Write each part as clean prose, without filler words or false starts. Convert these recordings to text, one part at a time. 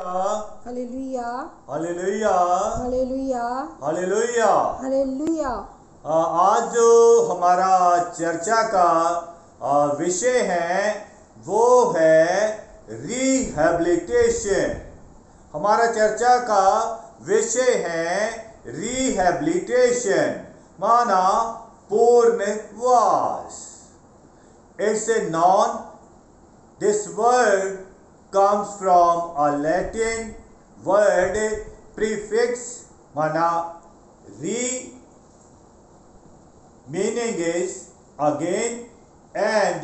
Hallelujah, hallelujah, hallelujah, hallelujah. Hallelujah. आज जो हमारा चर्चा का विषय है वो है रिहैबिलिटेशन। हमारा चर्चा का विषय है रिहैबिलिटेशन, माना पुनर्वास। It's a noun. This word comes from a Latin word prefix mana re, meaning is again, and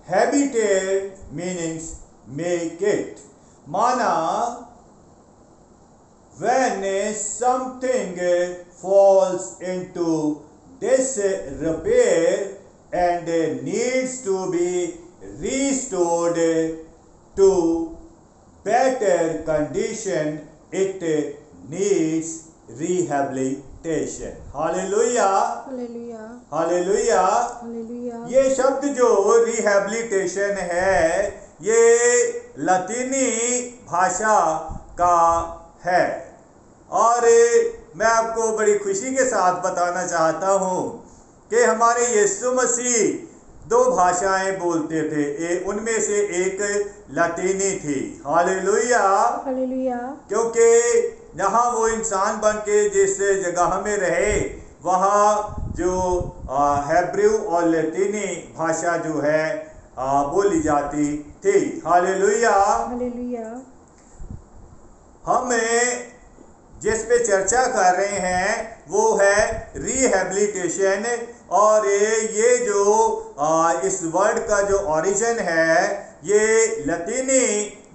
habitat meanings make it. Mana when something falls into disrepair and needs to be restored to better condition, it needs rehabilitation. Hallelujah, hallelujah, hallelujah. Hallelujah. ये शब्द जो rehabilitation है ये लतीनी भाषा का है, और मैं आपको बड़ी खुशी के साथ बताना चाहता हूँ कि हमारे यीशु मसीह दो भाषाएं बोलते थे, उनमें से एक लतीनी थी। हालेलुया, हालेलुया, क्योंकि जहाँ वो इंसान बन के जिस जगह में रहे वहाँ जो हेब्रू और लतीनी भाषा जो है बोली जाती थी। हालेलुया। हालेलुया। हमें जिस पे चर्चा कर रहे हैं वो है रिहैबिलिटेशन, और ये जो इस वर्ड का जो ओरिजिन है ये लतीनी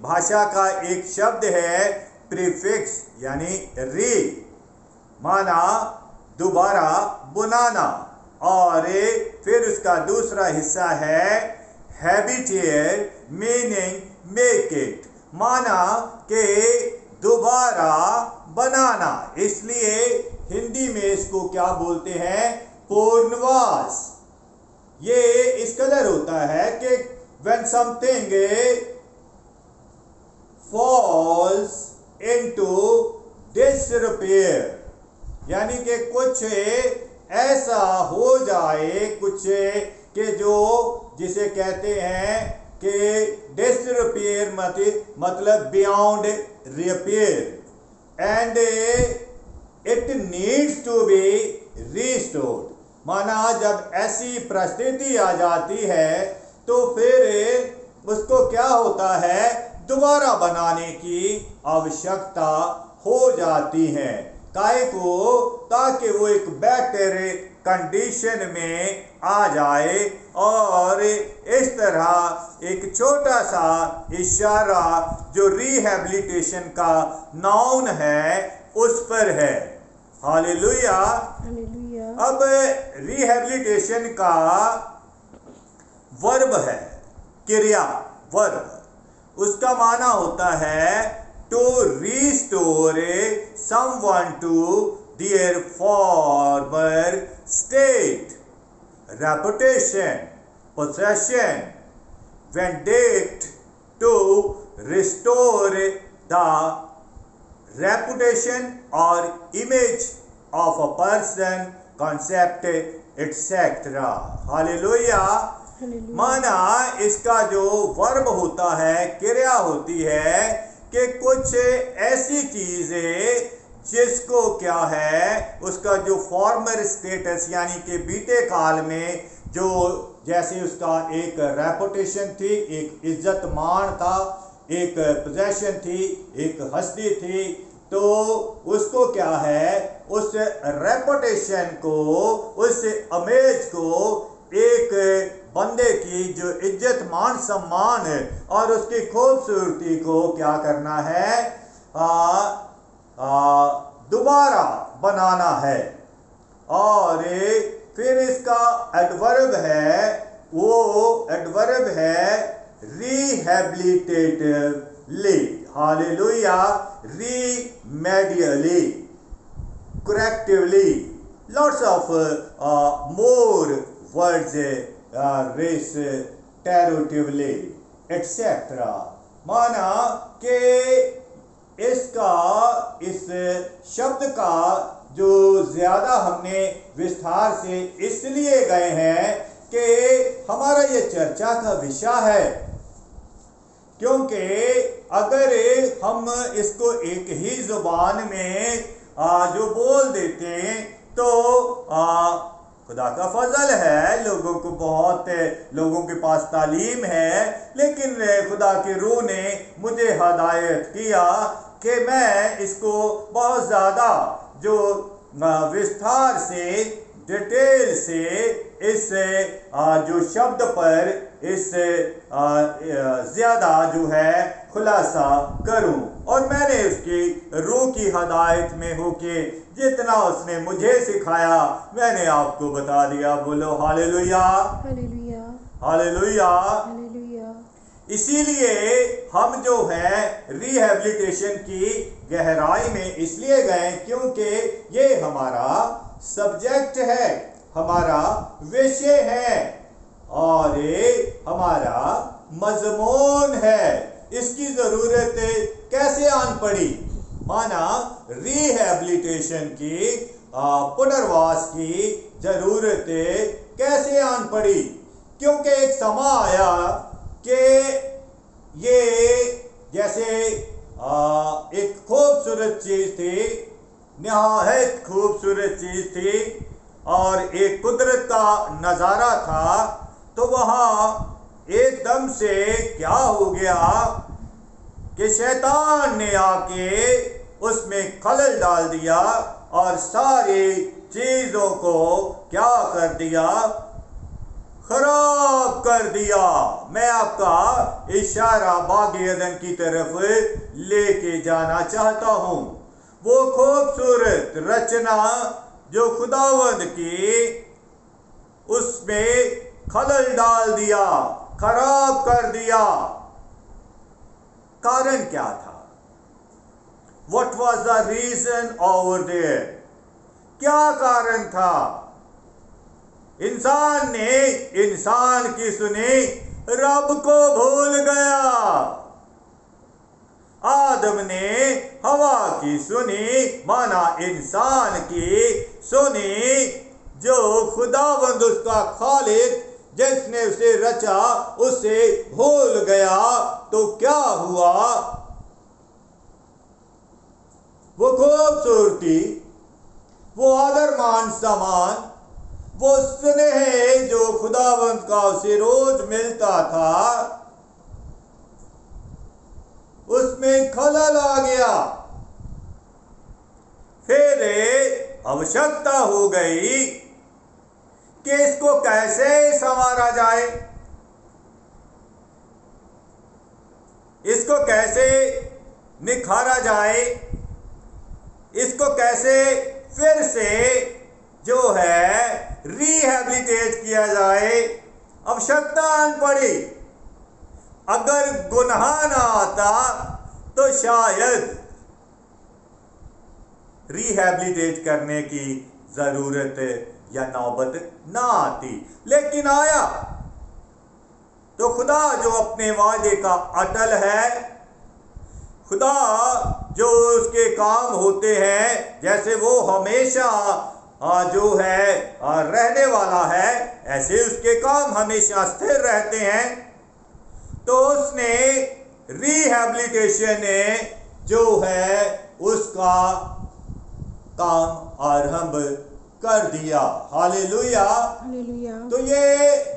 भाषा का एक शब्द है प्रीफिक्स, यानी री माना दोबारा बनाना, और फिर उसका दूसरा हिस्सा है हैबिटेट मीनिंग मेक इट, माना के दोबारा बनाना। इसलिए हिंदी में इसको क्या बोलते हैं, पुनर्वास। ये इस कदर होता है कि when something falls into disrepair, यानी कि कुछ ऐसा हो जाए, कुछ के जो जिसे कहते हैं कि डिसरिपेयर मतलब beyond repair, and it needs to be restored. माना जब ऐसी परिस्थिति आ जाती है तो फिर उसको क्या होता है, दोबारा बनाने की आवश्यकता हो जाती है। काहे को, ताकि वो एक बेटर कंडीशन में आ जाए, और इस तरह एक छोटा सा इशारा जो रिहैबिलिटेशन का नाउन है उस पर है। Hallelujah, hallelujah. अब रिहैबिलिटेशन का वर्ब है, क्रिया वर्ब, उसका माना होता है to restore someone to their former state, reputation, possession, vindicate, to restore the reputation or image of a person, concept, etc. Hallelujah. Hallelujah. माना इसका जो वर्ब होता है, क्रिया होती है कि कुछ ऐसी चीजें जिसको क्या है, उसका जो फॉर्मर स्टेटस यानी कि बीते काल में जो जैसे उसका एक रेपुटेशन थी, एक इज्जत मान था, एक पोजेशन थी, एक हस्ती थी, तो उसको क्या है, उस रेपुटेशन को, उस इमेज को, एक बंदे की जो इज्जत मान सम्मान और उसकी खूबसूरती को क्या करना है, दोबारा बनाना है। और फिर इसका एडवर्ब है, वो एडवर्ब है rehabilitatively. Hallelujah, remedially, correctively, lots of more words, restoratively, etc. माना कि शब्द का जो ज्यादा हमने विस्तार से इसलिए गए हैं कि हमारा ये चर्चा का विषय है, क्योंकि अगर हम इसको एक ही जुबान में जो बोल देते हैं तो खुदा का फजल है, लोगों को बहुत लोगों के पास तालीम है, लेकिन खुदा की रूह ने मुझे हदायत किया कि मैं इसको बहुत ज़्यादा जो विस्तार से डिटेल से इस जो शब्द पर इस ज़्यादा जो है खुलासा करूं, और मैंने उसकी रूह की हदायत में होके जितना उसने मुझे सिखाया मैंने आपको बता दिया। बोलो हालेलुया, हालेलुया, हालेलुया। हालेलुया। इसीलिए हम जो है रिहैबिलिटेशन की गहराई में इसलिए गए क्योंकि ये हमारा सब्जेक्ट है, हमारा विषय है और ये हमारा मजमून है। इसकी जरूरत कैसे आन पड़ी? माना रिहैबिलिटेशन की पुनर्वास की जरूरत कैसे आन पड़ी? क्योंकि एक समय आया कि ये जैसे एक खूबसूरत चीज थी, निहायत खूबसूरत चीज थी और एक कुदरत का नज़ारा था, तो वहाँ एकदम से क्या हो गया कि शैतान ने आके उसमें खलल डाल दिया और सारी चीजों को क्या कर दिया? खराब कर दिया। मैं आपका इशारा बागी अदन की तरफ लेके जाना चाहता हूं। वो खूबसूरत रचना जो खुदावंद की, उसमें खलल डाल दिया, खराब कर दिया। कारण क्या था? What was the reason over there? क्या कारण था? इंसान ने इंसान की सुनी, रब को भूल गया। आदम ने हवा की सुनी, माना इंसान की सुनी, जो खुदावंद उसका खालिक जिसने उसे रचा उसे भूल गया। तो क्या हुआ? वो खूबसूरती, वो आदरमान सामान, वो स्नेह जो खुदावंद का उसे रोज मिलता था, उसमें खलल आ गया। फिर आवश्यकता हो गई कि इसको कैसे संवारा जाए, इसको कैसे निखारा जाए, इसको कैसे फिर से जो है रिहैबिलिटेट किया जाए। आवश्यकता आन पड़ी। अगर गुनाह ना आता तो शायद रिहैबिलिटेट करने की जरूरत या नौबत ना आती, लेकिन आया। तो खुदा जो अपने वादे का अटल है, खुदा जो उसके काम होते हैं जैसे वो हमेशा जो है रहने वाला है, ऐसे उसके काम हमेशा स्थिर रहते हैं। तो उसने रिहैबिलिटेशन जो है उसका काम आरंभ कर दिया। Hallelujah, hallelujah. तो ये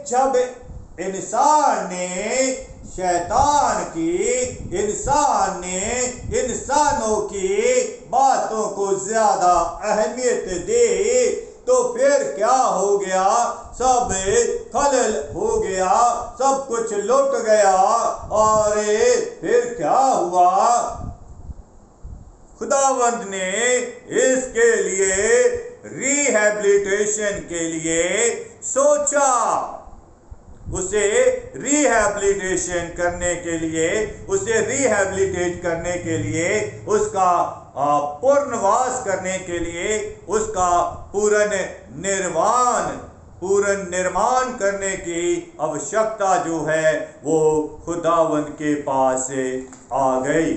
जब इंसान ने शैतान की, इंसान ने इंसानों की बातों को ज्यादा अहमियत दी, तो फिर क्या हो गया? सब खलल हो गया, सब कुछ लुट गया। और फिर क्या हुआ? खुदावंद ने इसके लिए रिहैबिलिटेशन के लिए सोचा। उसे रिहैबिलिटेशन करने के लिए, उसे रिहैबिलिटेट करने के लिए, उसका पूर्णवास करने के लिए, उसका पूर्ण निर्माण करने की आवश्यकता जो है वो खुदावंद के पास आ गई।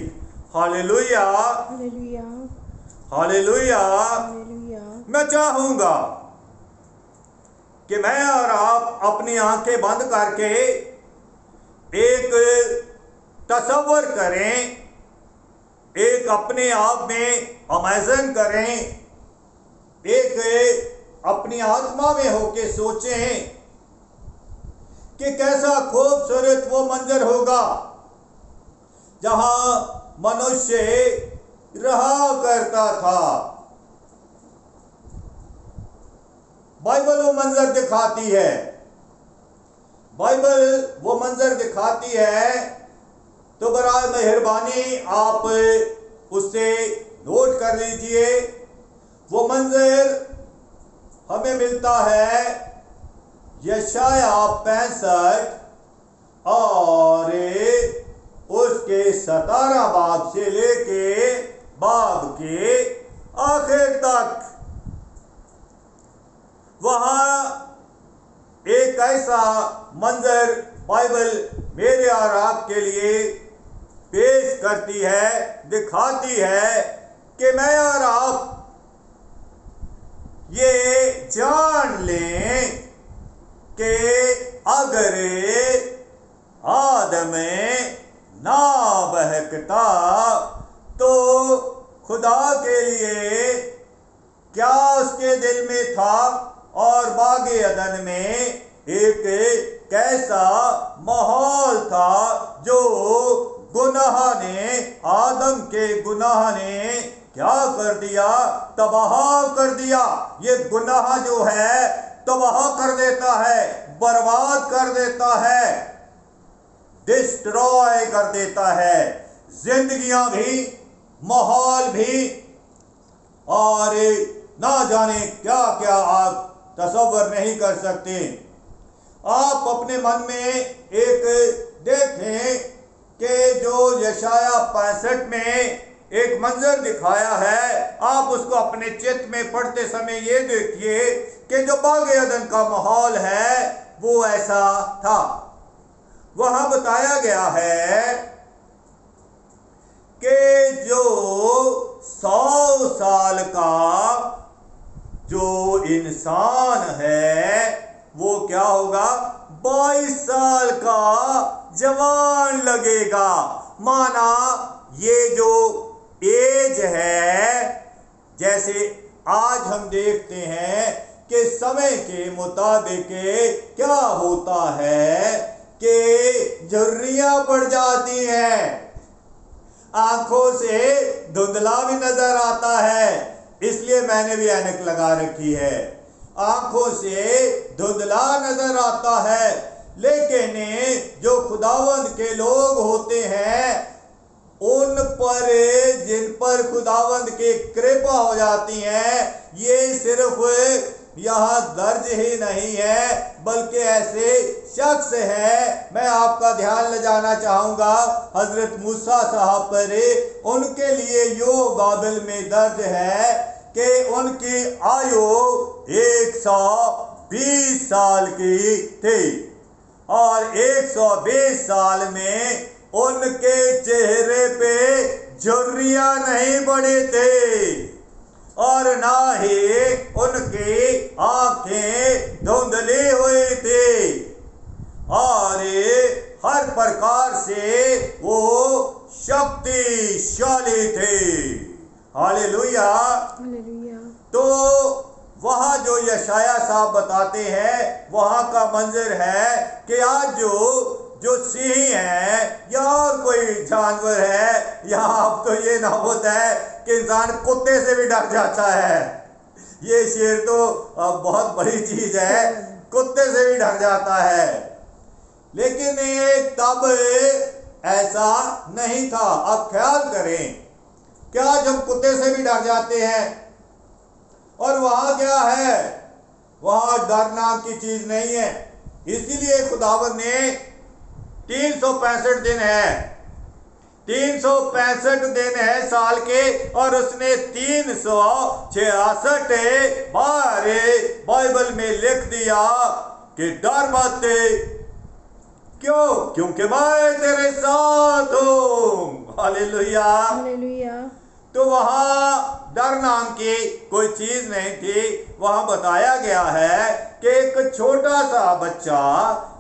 Hallelujah, hallelujah. हालेलुया। हालेलुया। मैं चाहूंगा कि मैं और आप अपनी आंखें बंद करके एक तसव्वुर करें, एक अपने आप में इमेजिन करें, एक अपनी आत्मा में होके सोचें कि कैसा खूबसूरत वो मंजर होगा जहां मनुष्य रहा करता था। बाइबल वो मंजर दिखाती है, बाइबल वो मंजर दिखाती है। तो बराए मेहरबानी आप उससे नोट कर लीजिए। वो मंजर हमें मिलता है यशाया 65 और उसके 17 बाब से लेके बाब के आखिर तक। वहां एक ऐसा मंजर बाइबल मेरे और आपके लिए पेश करती है, दिखाती है कि मैं और आप ये जान लें कि अगर आदम ना बहकता तो खुदा के लिए क्या उसके दिल में था और बागे अदन में एक कैसा माहौल था जो गुनाह ने, आदम के गुनाह ने क्या कर दिया, तबाह कर दिया। ये गुनाह जो है तबाह कर देता है, बर्बाद कर देता है, डिस्ट्रॉय कर देता है जिंदगियां भी, माहौल भी, और ना जाने क्या क्या आप तसव्वुर नहीं कर सकते। आप अपने मन में एक देखें कि जो यशाया 65 में एक मंजर दिखाया है, आप उसको अपने चित्त में पढ़ते समय ये देखिए कि जो बागे अदन का माहौल है वो ऐसा था। वहां बताया गया है कि जो 100 साल का जो इंसान है वो क्या होगा, 22 साल का जवान लगेगा। माना ये जो एज है, जैसे आज हम देखते हैं कि समय के मुताबिक क्या होता है कि झुर्रियां पड़ जाती हैं, आंखों से धुंधला भी नजर आता है। इसलिए मैंने भी ऐनक लगा रखी है, आंखों से धुंधला नजर आता है। लेकिन जो खुदावंद के लोग होते हैं उन पर, जिन पर खुदावंद की कृपा हो जाती है, ये सिर्फ यहाँ दर्ज ही नहीं है बल्कि ऐसे शख्स है, मैं आपका ध्यान ले जाना चाहूंगा हजरत मूसा साहब पर। उनके लिए यो बाइबल में दर्ज है कि उनकी आयु 120 साल की थी और 120 साल में उनके चेहरे पे झुर्रियां नहीं पड़ी थी और ना ही उनकी आंखें धुंधली हुई थी और हर प्रकार से वो शक्तिशाली थे। हालेलुया। हालेलुया। तो वहां जो यशाया साहब बताते हैं वहां का मंजर है कि आज जो सिंह है या और कोई जानवर है, या अब तो ये ना होता है कि इंसान कुत्ते से भी डर जाता है। ये शेर तो बहुत बड़ी चीज है, कुत्ते से भी डर जाता है। लेकिन तब ऐसा नहीं था। अब ख्याल करें, क्या आज हम कुत्ते से भी डर जाते हैं? और वहां क्या है, वहां डर नाम की चीज नहीं है। इसीलिए खुदावंद ने 365 दिन है, 365 दिन है साल के, और उसने 366 बार बाइबल में लिख दिया कि डर मत। क्यों? क्योंकि मैं तेरे साथ हूं। हालेलुया। हालेलुया। तो वहां डर नाम की कोई चीज नहीं थी। वहां बताया गया है कि एक छोटा सा बच्चा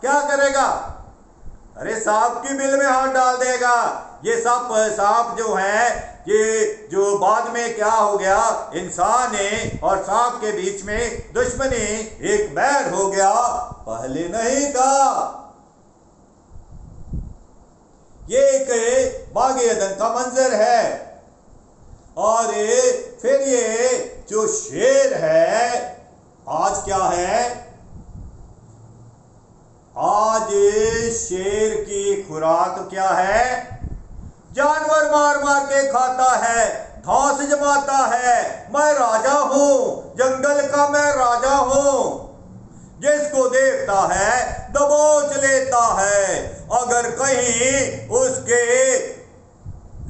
क्या करेगा, अरे सांप की बिल में हाथ डाल देगा। ये सांप जो है, ये जो बाद में क्या हो गया, इंसान और सांप के बीच में दुश्मनी, एक बैर हो गया, पहले नहीं था। ये एक बागे अदन का मंजर है। और फिर ये जो शेर है, आज क्या है, आज शेर की खुराक क्या है, जानवर मार मार के खाता है, घास जमाता है। मैं राजा हूं, जंगल का मैं राजा हूं। जिसको देखता है दबोच लेता है। अगर कहीं उसके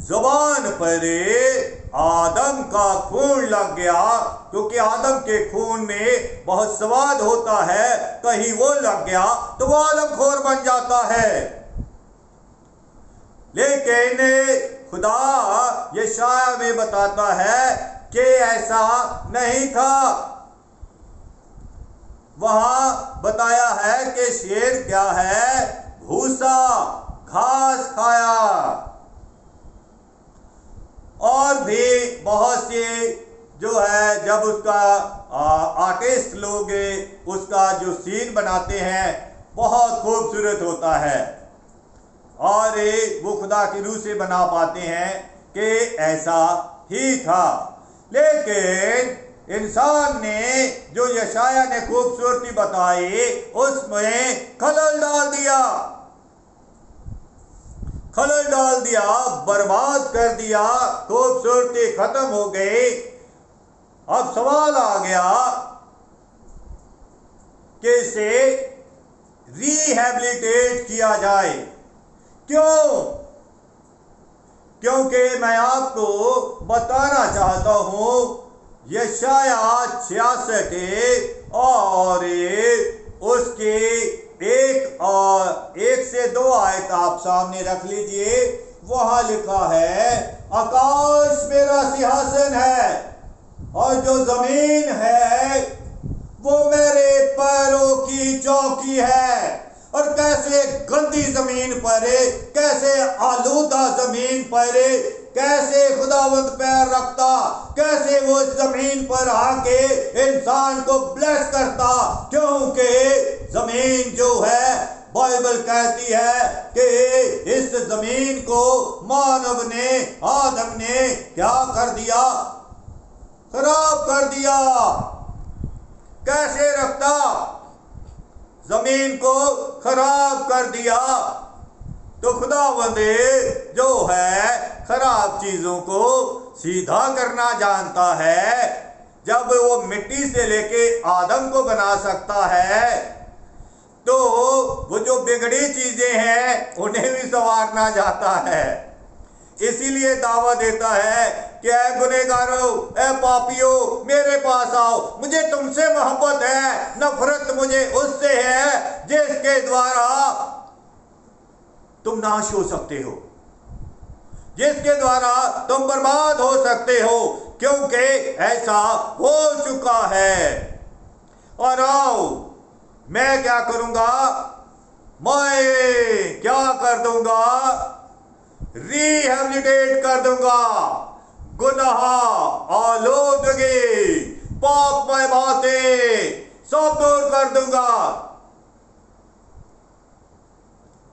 जुबान पर आदम का खून लग गया, क्योंकि आदम के खून में बहुत स्वाद होता है, कहीं वो लग गया तो वो आदमखोर बन जाता है। लेकिन खुदा यशाया में बताता है कि ऐसा नहीं था। वहां बताया है कि शेर क्या है, भूसा घास खाया। और भी बहुत से जो है, जब उसका आर्टिस्ट लोग उसका जो सीन बनाते हैं बहुत खूबसूरत होता है, और वो खुदा की रूह से बना पाते हैं कि ऐसा ही था। लेकिन इंसान ने जो यशाया ने खूबसूरती बताई, उसमें खलल डाल दिया, बर्बाद कर दिया, खूबसूरती खत्म हो गई। अब सवाल आ गया कि इसे रिहैबिलिटेट किया जाए। क्यों? क्योंकि मैं आपको बताना चाहता हूं, यशाया 66 और उसके एक से 2 आयत आप सामने रख लीजिए। वहां लिखा है, आकाश मेरा सिंहासन है और जो जमीन है वो मेरे पैरों की चौकी है। और कैसे गंदी जमीन पर, कैसे आलूदा जमीन पर, कैसे खुदावंद पैर रखता, कैसे वो इस जमीन पर आके इंसान को ब्लेस करता। क्योंकि जमीन जो है, बाइबल कहती है कि इस जमीन को मानव ने, आदम ने क्या कर दिया, खराब कर दिया। कैसे रखता, जमीन को खराब कर दिया। तो खुदावंद जो है खराब चीजों को सीधा करना जानता है। जब वो मिट्टी से लेके आदम को बना सकता है, तो वो जो बिगड़ी चीजें हैं उन्हें भी संवारना जाता है। इसीलिए दावा देता है कि ऐ गुनहगारों, ऐ पापियों, मेरे पास आओ, मुझे तुमसे मोहब्बत है, नफरत मुझे उससे है जिसके द्वारा तुम नाश हो सकते हो, जिसके द्वारा तुम बर्बाद हो सकते हो, क्योंकि ऐसा हो चुका है। और आओ, मैं क्या करूंगा, मैं क्या कर दूंगा, रिहैबिलिटेट कर दूंगा। गुनाह, आलूदगी, पापमय बातें सब दूर कर दूंगा।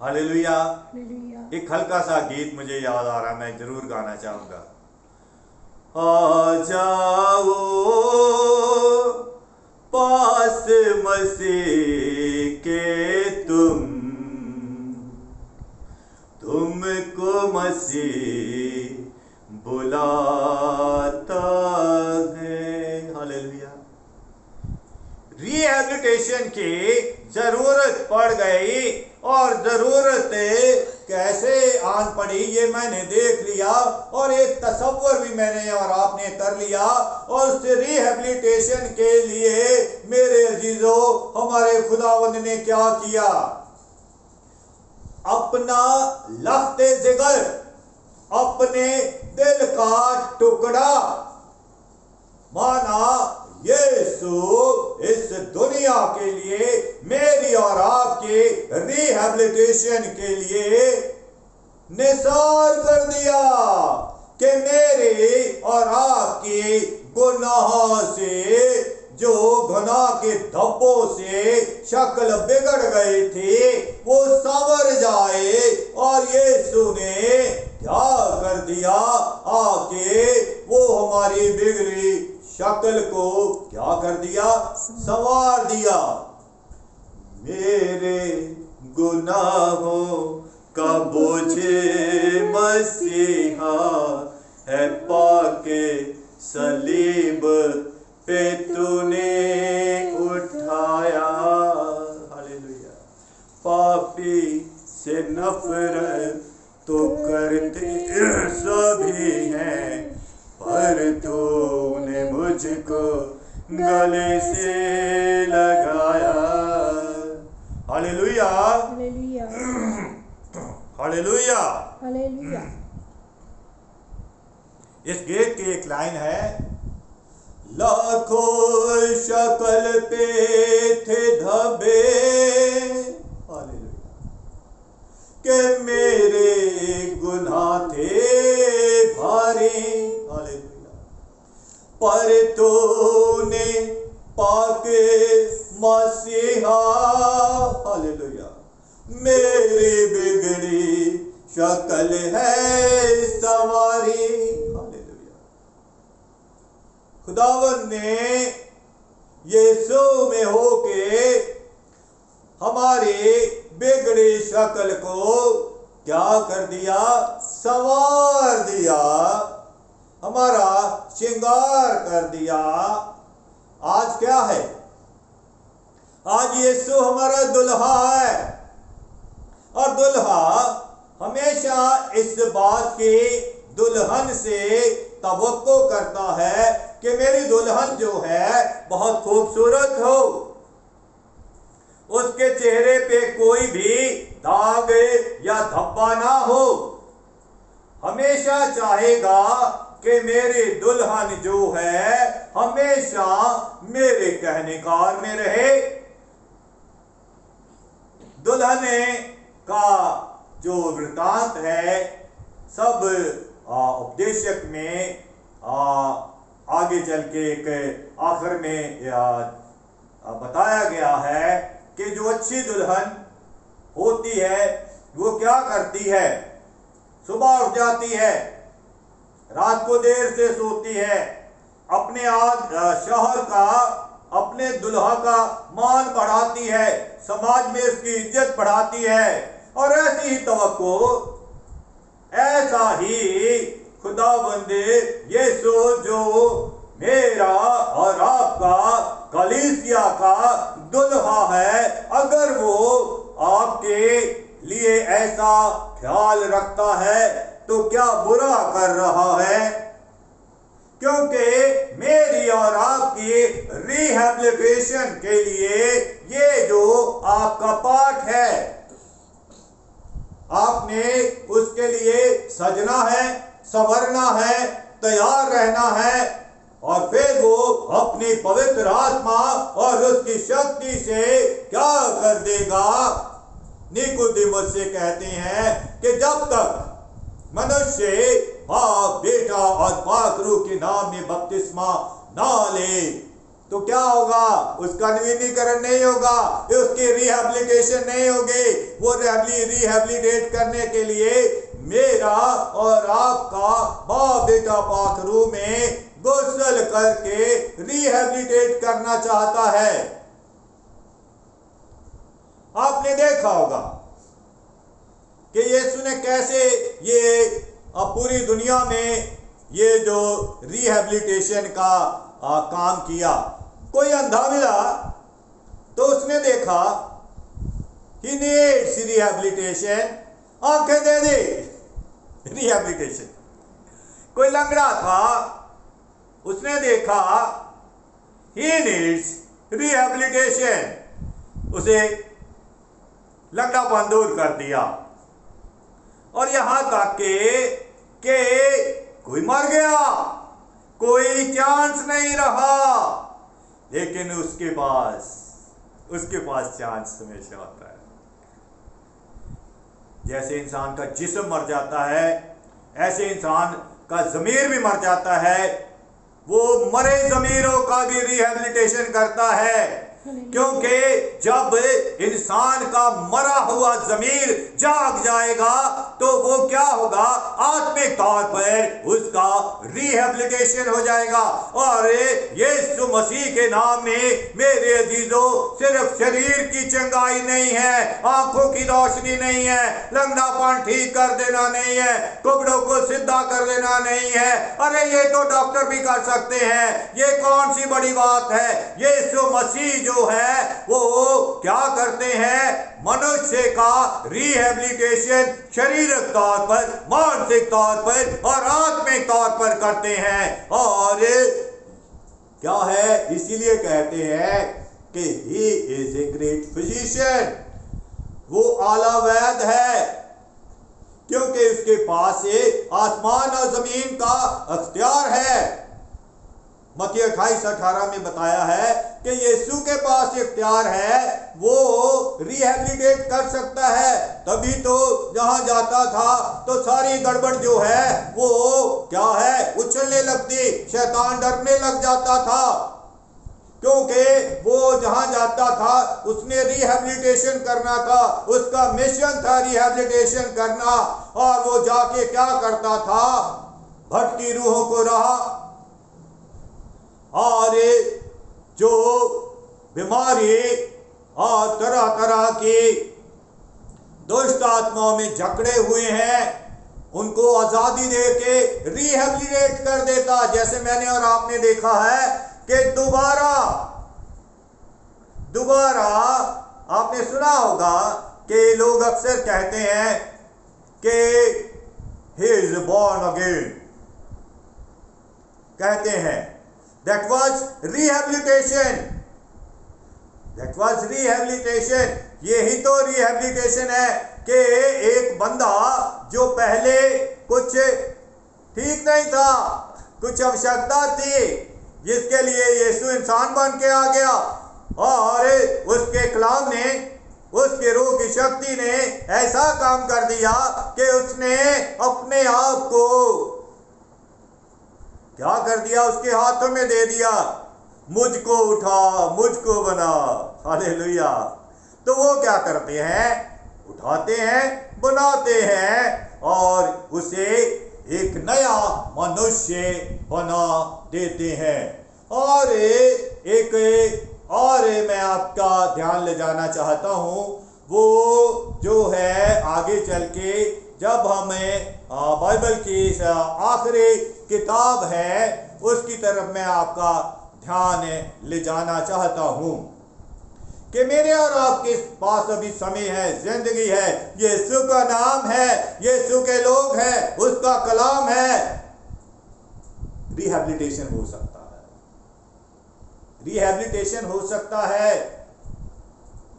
हालेलुया। एक हल्का सा गीत मुझे याद आ रहा, मैं जरूर गाना चाहूंगा। आ जाओ पास मसीह के तुमको मसीह बुलाता है। हालेलुया। रिहैबिलिटेशन की जरूरत पड़ गई, और जरूरत कैसे आन पड़ी ये मैंने देख लिया, और एक तसव्वुर भी मैंने और आपने कर लिया। और उस रिहैबिलिटेशन के लिए मेरे अजीजों, हमारे खुदावंद ने क्या किया, अपना लख्ते जिगर, अपने दिल का टुकड़ा। माना यीशु इस दुनिया के लिए, मेरी और आपके रिहैबिलिटेशन के लिए निसार कर दिया कि मेरे और आपके गुनाह से, जो गुनाह के धब्बों से शक्ल बिगड़ गए थे, वो संवर जाए। और यीशु ने क्या कर दिया, आके वो हमारी बिगड़ी शक्ल को क्या कर दिया, संवार दिया। मेरे गुनाहों का बोझ मसीहा है पाके सलीब पे तूने उठाया। हालेलुया। पापी से नफरत तो करते सभी हैं, पर तूने मुझको गले से लगाया। Hallelujah, hallelujah, hallelujah, hallelujah. इस गीत की एक लाइन है, लाखों शक्ल पे थे धब्बे, हालेलुया, कि मेरे गुनाह थे भारी, हालेलुया, पर तूने पाके मसीहा, हालेलुया, मेरी बिगड़ी शक्ल है सवारी। हालेलुया। खुदावन ने यीशु में होके हमारी बिगड़ी शक्ल को क्या कर दिया, संवार दिया, हमारा श्रृंगार कर दिया। आज क्या है, आज यीशु हमारा दुल्हा है, और दुल्हा हमेशा इस बात की दुल्हन से तवक्को करता है कि मेरी दुल्हन जो है बहुत खूबसूरत हो, उसके चेहरे पे कोई भी दाग या धब्बा ना हो। हमेशा चाहेगा कि मेरी दुल्हन जो है हमेशा मेरे कहने कार में रहे। दुल्हने का जो वृतांत है सब उपदेशक में आगे चल के एक आखिर में बताया गया है कि जो अच्छी दुल्हन होती है वो क्या करती है, सुबह उठ जाती है, रात को देर से सोती है, अपने शौहर का, अपने दुल्हा का मान बढ़ाती है, समाज में उसकी इज्जत बढ़ाती है। और ऐसी ही तवक्को, ऐसा ही खुदावंद यीशु जो मेरा और आपका कलीसिया का दुल्हा है, अगर वो आपके लिए ऐसा ख्याल रखता है तो क्या बुरा कर रहा है, क्योंकि मेरी और आपकी रिहैबिलिटेशन के लिए ये जो आपका पाठ है, आपने उसके लिए सजना है, संवरना है, तैयार रहना है, और फिर वो अपनी पवित्र आत्मा और उसकी शक्ति से क्या कर देगा। निकोदेमुस से कहते हैं कि जब तक मनुष्य बाप, बेटा और पाक रूह के नाम में बपतिस्मा ना ले तो क्या होगा, उसका नवीनीकरण नहीं होगा, उसकी रिहैबिलिटेशन नहीं होगी। वो रिहैबिलिटेट करने के लिए मेरा और आपका बाप, बेटा, पाक रूह में गुस्ल करके रिहैबिलिटेट करना चाहता है। आपने देखा होगा कि यीशु ने कैसे ये पूरी दुनिया में ये जो रिहैबिलिटेशन का काम किया। कोई अंधा मिला तो उसने देखा ही नीड्स रिहैबिलिटेशन, आंखें दे दी, रिहैबिलिटेशन। कोई लंगड़ा था, उसने देखा ही नीड्स रिहैबिलिटेशन, उसे लंगड़ापन दूर कर दिया। और यहां तक कि कोई मर गया, कोई चांस नहीं रहा, लेकिन उसके पास चांस हमेशा होता है। जैसे इंसान का जिस्म मर जाता है, ऐसे इंसान का ज़मीर भी मर जाता है। वो मरे ज़मीरों का भी रिहेबिलिटेशन करता है, क्योंकि जब इंसान का मरा हुआ ज़मीर जाग जाएगा तो वो क्या होगा, आत्मिक तौर पर उसका रिहेबिलिटेशन हो जाएगा। और यीशु मसीह के नाम में मेरे अजीजों, सिर्फ शरीर की चंगाई नहीं है, आंखों की रोशनी नहीं है, लंगड़ापन ठीक कर देना नहीं है, कुबड़ों को सीधा कर देना नहीं है। अरे ये तो डॉक्टर भी कर सकते हैं, ये कौन सी बड़ी बात है। यीशु मसीह जो है वो क्या करते हैं, मनुष्य का रिहेबिलिटेशन शारीरिक तौर पर, मानसिक तौर पर और आत्मिक तौर पर करते हैं। और क्या है, इसीलिए कहते हैं कि he is a great physician, वो आला वैद्य है, क्योंकि उसके पास आसमान और जमीन का अख्तियार है। मत्ती 28:18 में बताया है कि यीशु के पास इख्तियार है, वो रिहेबिलिटेट कर सकता है। तभी तो जहां जाता था तो सारी गड़बड़ जो है वो क्या है, उछलने लगती, शैतान डरने लग जाता था, क्योंकि वो जहां जाता था उसने रिहेबिलिटेशन करना था, उसका मिशन था रिहेबिलिटेशन करना। और वो जाके क्या करता था, भटकी रूहों को राह और जो बीमारी और तरह तरह की दुष्ट आत्माओं में जकड़े हुए हैं, उनको आजादी दे के रिहेबिलिटेट कर देता। जैसे मैंने और आपने देखा है कि दोबारा आपने सुना होगा कि लोग अक्सर कहते हैं कि he is born again, कहते हैं that was rehabilitation, that was rehabilitation। यही तो रिहेबिलिटेशन है कि एक बंदा जो पहले कुछ ठीक नहीं था, कुछ आवश्यकता थी, जिसके लिए यीशु इंसान बन के आ गया और उसके कलाम ने, उसके रूह की शक्ति ने ऐसा काम कर दिया कि उसने अपने आप को क्या कर दिया, उसके हाथों में दे दिया, मुझको उठा, मुझको बना। हालेलुया। तो वो क्या करते हैं, उठाते हैं, बनाते हैं और उसे एक नया मनुष्य बना देते हैं। और एक और मैं आपका ध्यान ले जाना चाहता हूँ, वो जो है आगे चल के जब हमें बाइबल की आखिरी किताब है उसकी तरफ मैं आपका ध्यान ले जाना चाहता हूँ कि मेरे और आपके पास अभी समय है, जिंदगी है, यीशु का नाम है, यीशु के लोग हैं, उसका कलाम है। रिहेबिलिटेशन हो सकता है, रिहेबिलिटेशन हो सकता है।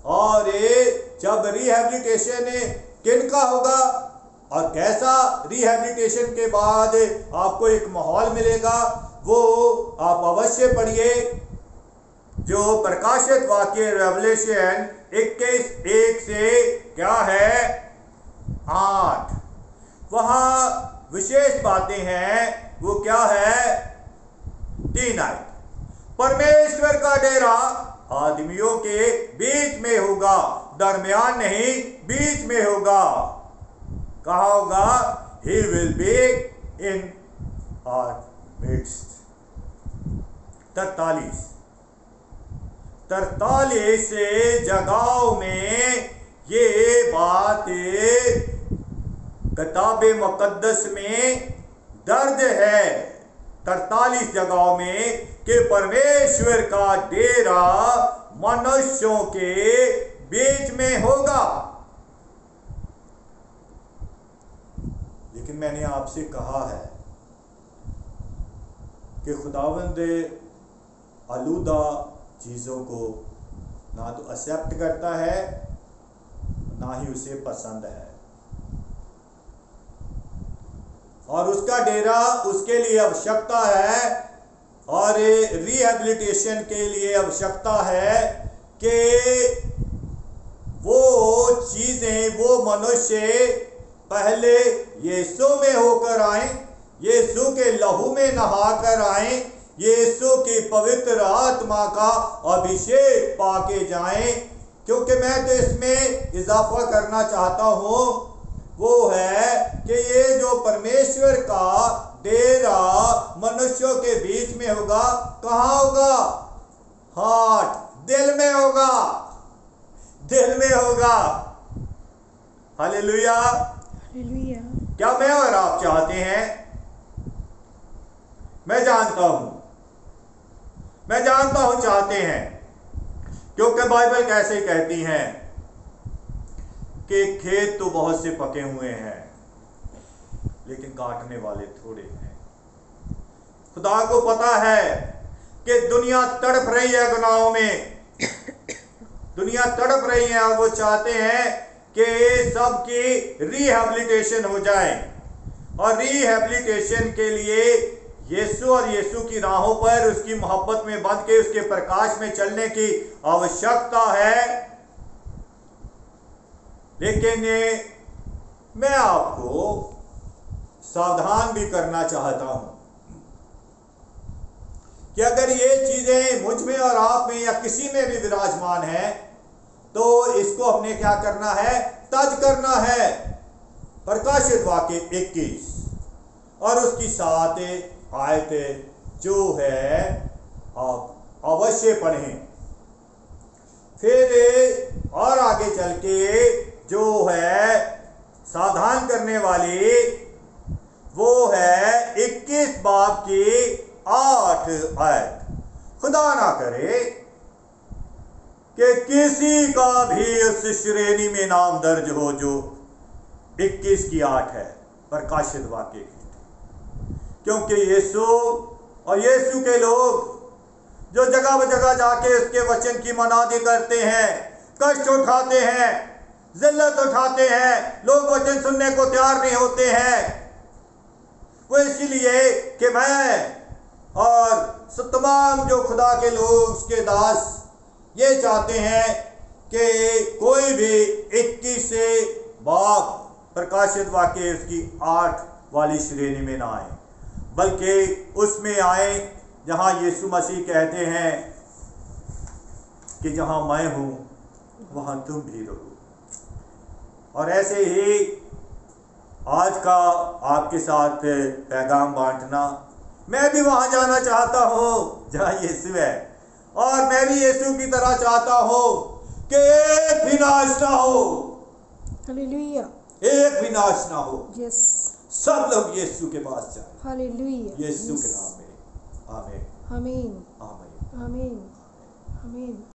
और जब रिहेबिलिटेशन किनका होगा और कैसा, रिहेबिलिटेशन के बाद आपको एक माहौल मिलेगा, वो आप अवश्य पढ़िए, जो प्रकाशित वाक्य रेवलेशन 21:1 से क्या है 8, वहाँ विशेष बातें हैं। वो क्या है, 3 आयत, परमेश्वर का डेरा आदमियों के बीच में होगा, दरमियान नहीं, बीच में होगा। कहाँ होगा, he will be in our midst। 43 जगहों में ये बात किताबे मुकद्दस में दर्ज है, 43 जगहों में, कि परमेश्वर का डेरा मनुष्यों के बीच में होगा। लेकिन मैंने आपसे कहा है कि खुदावंद आलूदा चीज़ों को ना तो एक्सेप्ट करता है, ना ही उसे पसंद है। और उसका डेरा उसके लिए आवश्यकता है, और रिहेबिलिटेशन के लिए आवश्यकता है कि वो चीजें, वो मनुष्य पहले यीशु में होकर आए, यीशु के लहू में नहाकर आए, यीशु की पवित्र आत्मा का अभिषेक पाके जाएं। क्योंकि मैं तो इसमें इजाफा करना चाहता हूं, वो है कि ये जो परमेश्वर का डेरा मनुष्यों के बीच में होगा, कहाँ होगा? हार्ट, दिल में होगा, दिल में होगा। हालेलुया। हालेलुया। क्या मैं और आप चाहते हैं? मैं जानता हूं चाहते हैं, क्योंकि बाइबल कैसे कहती है कि खेत तो बहुत से पके हुए हैं लेकिन काटने वाले थोड़े हैं। खुदा को पता है कि दुनिया तड़प रही है गुनाहों में, दुनिया तड़प रही है, और वो चाहते हैं कि सबकी रिहेबिलिटेशन हो जाए। और रिहेबिलिटेशन के लिए यीशु और यीशु की राहों पर उसकी मोहब्बत में बंध के उसके प्रकाश में चलने की आवश्यकता है। लेकिन मैं आपको सावधान भी करना चाहता हूं कि अगर ये चीजें मुझ में और आप में या किसी में भी विराजमान है, तो इसको हमने क्या करना है? तज करना है। प्रकाशित वाक्य 21 और उसकी 7 आयतें जो है आप अवश्य पढ़ें। फिर और आगे चल के जो है सावधान करने वाली, वो है 21 बाब की 8 आयत। खुदा ना करे कि किसी का भी उस श्रेणी में नाम दर्ज हो जो 21 की 8 है प्रकाशित वाक्य की। क्योंकि यीशु और यीशु के लोग जो जगह जगह जाके उसके वचन की मनादी करते हैं, कष्ट उठाते हैं, जिल्लत उठाते हैं, लोग वचन सुनने को तैयार नहीं होते हैं, वो इसीलिए कि मैं और तमाम जो खुदा के लोग, उसके दास ये चाहते हैं कि कोई भी 21 से बाब प्रकाशित वाक्य उसकी 8 वाली श्रेणी में ना आए, बल्कि उसमें आए जहां यीशु मसीह कहते हैं कि जहां मैं हूं वहां तुम भी रहो। और ऐसे ही आज का आपके साथ पैगाम बांटना, मैं भी वहां जाना चाहता हूं जहां यीशु है, और मैं भी यीशु की तरह चाहता हूं कि एक भी नाश ना हो। हालेलुया। एक भी नाश ना हो। यस। सब लोग यीशु के पास जाएं। हालेलुया। यीशु के नाम में आमीन। आमीन। आमीन। आमीन। आमीन।